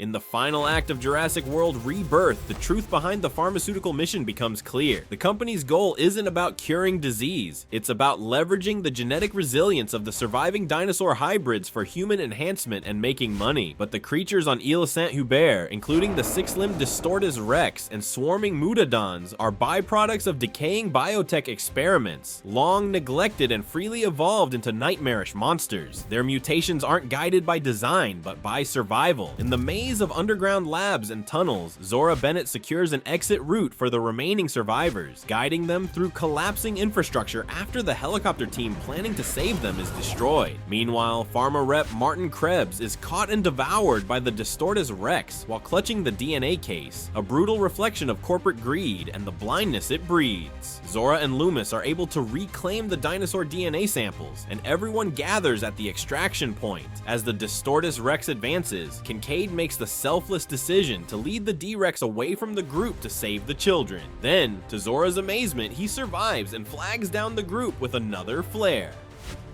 In the final act of Jurassic World Rebirth, the truth behind the pharmaceutical mission becomes clear. The company's goal isn't about curing disease, it's about leveraging the genetic resilience of the surviving dinosaur hybrids for human enhancement and making money. But the creatures on Île Saint-Hubert, including the six-limbed Distortus Rex and swarming mutadons, are byproducts of decaying biotech experiments, long neglected and freely evolved into nightmarish monsters. Their mutations aren't guided by design, but by survival. In the maze of underground labs and tunnels, Zora Bennett secures an exit route for the remaining survivors, guiding them through collapsing infrastructure after the helicopter team planning to save them is destroyed. Meanwhile, Pharma Rep Martin Krebs is caught and devoured by the Distortus Rex while clutching the DNA case, a brutal reflection of corporate greed and the blindness it breeds. Zora and Loomis are able to reclaim the dinosaur DNA samples, and everyone gathers at the extraction point. As the Distortus Rex advances, Kincaid makes the selfless decision to lead the D-Rex away from the group to save the children. Then, to Zora's amazement, he survives and flags down the group with another flare.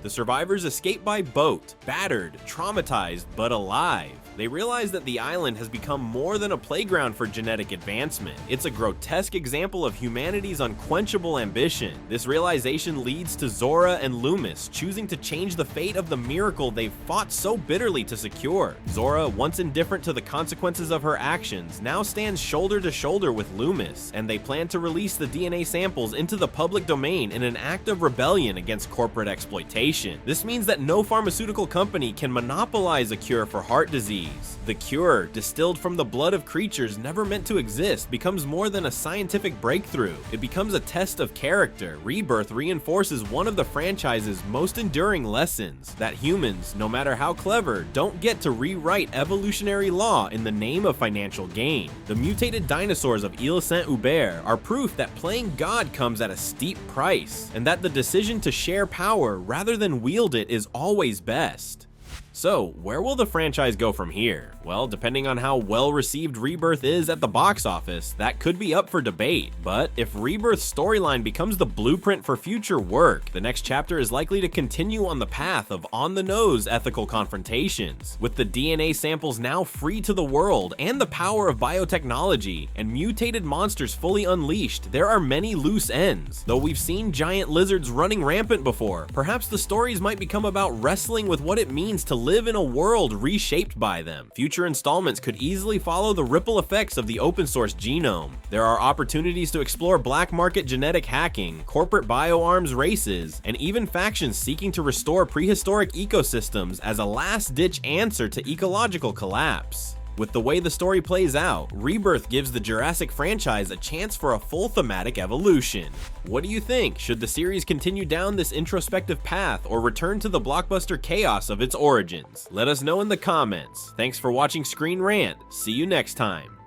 The survivors escape by boat, battered, traumatized, but alive. They realize that the island has become more than a playground for genetic advancement. It's a grotesque example of humanity's unquenchable ambition. This realization leads to Zora and Loomis choosing to change the fate of the miracle they've fought so bitterly to secure. Zora, once indifferent to the consequences of her actions, now stands shoulder to shoulder with Loomis, and they plan to release the DNA samples into the public domain in an act of rebellion against corporate exploitation. This means that no pharmaceutical company can monopolize a cure for heart disease. The cure, distilled from the blood of creatures never meant to exist, becomes more than a scientific breakthrough. It becomes a test of character. Rebirth reinforces one of the franchise's most enduring lessons, that humans, no matter how clever, don't get to rewrite evolutionary law in the name of financial gain. The mutated dinosaurs of Île Saint-Hubert are proof that playing God comes at a steep price, and that the decision to share power rather than wield it is always best. So, where will the franchise go from here? Well, depending on how well received Rebirth is at the box office, that could be up for debate. But if Rebirth's storyline becomes the blueprint for future work, the next chapter is likely to continue on the path of on-the-nose ethical confrontations. With the DNA samples now free to the world and the power of biotechnology and mutated monsters fully unleashed, there are many loose ends. Though we've seen giant lizards running rampant before, perhaps the stories might become about wrestling with what it means to live in a world reshaped by them. Future installments could easily follow the ripple effects of the open source genome. There are opportunities to explore black market genetic hacking, corporate bioarms races, and even factions seeking to restore prehistoric ecosystems as a last-ditch answer to ecological collapse. With the way the story plays out, Rebirth gives the Jurassic franchise a chance for a full thematic evolution. What do you think? Should the series continue down this introspective path or return to the blockbuster chaos of its origins? Let us know in the comments. Thanks for watching Screen Rant. See you next time.